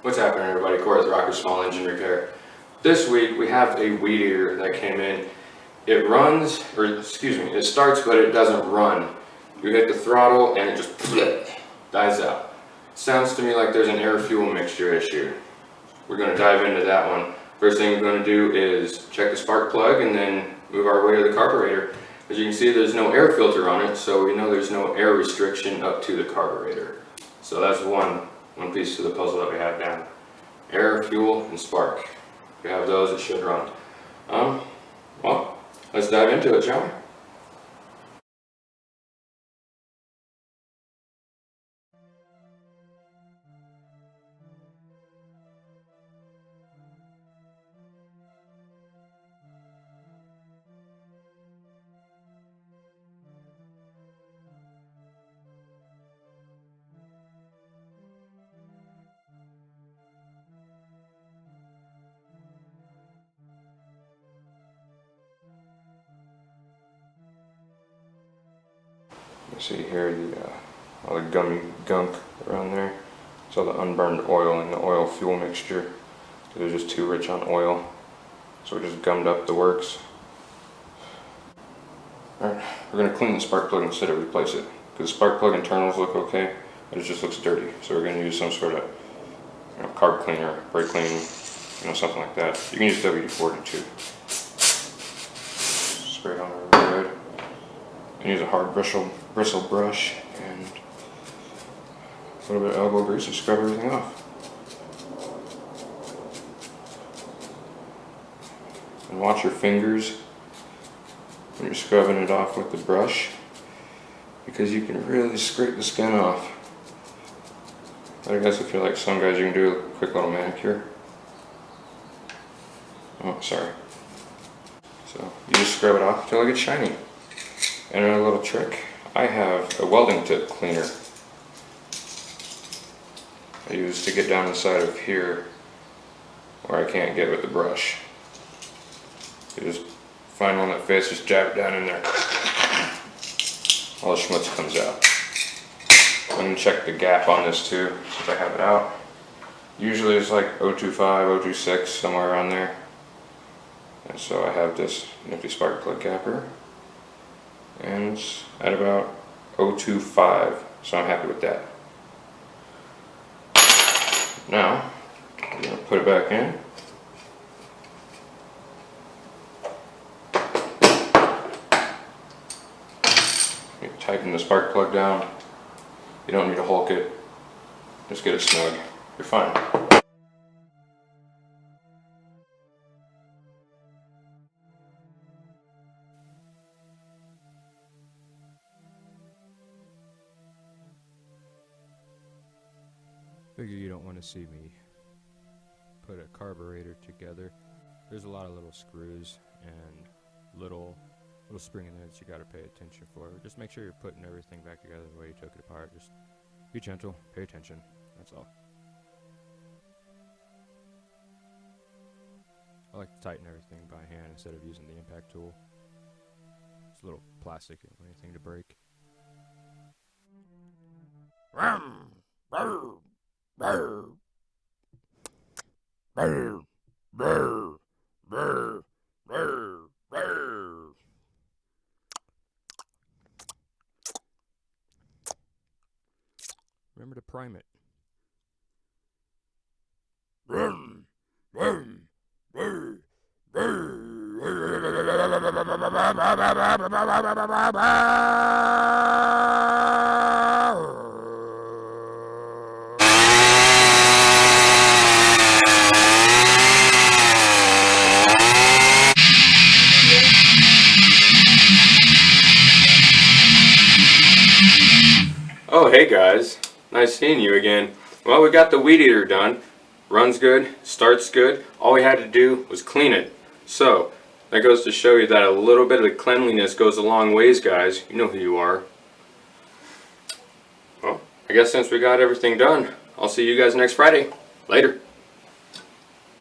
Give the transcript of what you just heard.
What's happening, everybody? Corey with Rocker Small Engine Repair. This week we have a weed eater that came in. It runs, or excuse me, it starts but it doesn't run. You hit the throttle and it just dies out. Sounds to me like there's an air-fuel mixture issue. We're going to dive into that one. First thing we're going to do is check the spark plug and then move our way to the carburetor. As you can see, there's no air filter on it, so we know there's no air restriction up to the carburetor. So that's one piece to the puzzle that we have down. Air, fuel, and spark. If you have those, it should run. Well, let's dive into it, shall we? You see here all the gummy gunk around there. It's all the unburned oil and the oil fuel mixture. It was just too rich on oil, so it just gummed up the works. Alright, we're going to clean the spark plug instead of replace it, because the spark plug internals look okay, but it just looks dirty. So we're going to use some sort of carb cleaner, brake cleaning, something like that. You can use WD-40 too. Spray it on the red. You can use a hard bristle brush and a little bit of elbow grease to scrub everything off. And watch your fingers when you're scrubbing it off with the brush, because you can really scrape the skin off. I guess if you're like some guys, you can do a quick little manicure. Oh, sorry. So you just scrub it off until it gets shiny. And another little trick, I have a welding tip cleaner I use to get down inside of here where I can't get with the brush. You just find one that fits, just jab it down in there. All the schmutz comes out. I'm going to check the gap on this too, since I have it out. Usually it's like 0.25, 0.26, somewhere around there. And so I have this nifty spark plug capper. And it's at about 0.25, so I'm happy with that. Now, we're going to put it back in. You tighten the spark plug down. You don't need to hulk it. Just get it snug. You're fine. Figure you don't want to see me put a carburetor together. There's a lot of little screws and little spring in there that you got to pay attention for. Just make sure you're putting everything back together the way you took it apart. Just be gentle, pay attention, that's all. I like to tighten everything by hand instead of using the impact tool. It's a little plastic, you don't want anything to break. Remember to prime it. Oh, hey guys. Nice seeing you again. Well, we got the weed eater done. Runs good, starts good. All we had to do was clean it. So, that goes to show you that a little bit of cleanliness goes a long ways, guys. You know who you are. Well, I guess since we got everything done, I'll see you guys next Friday. Later.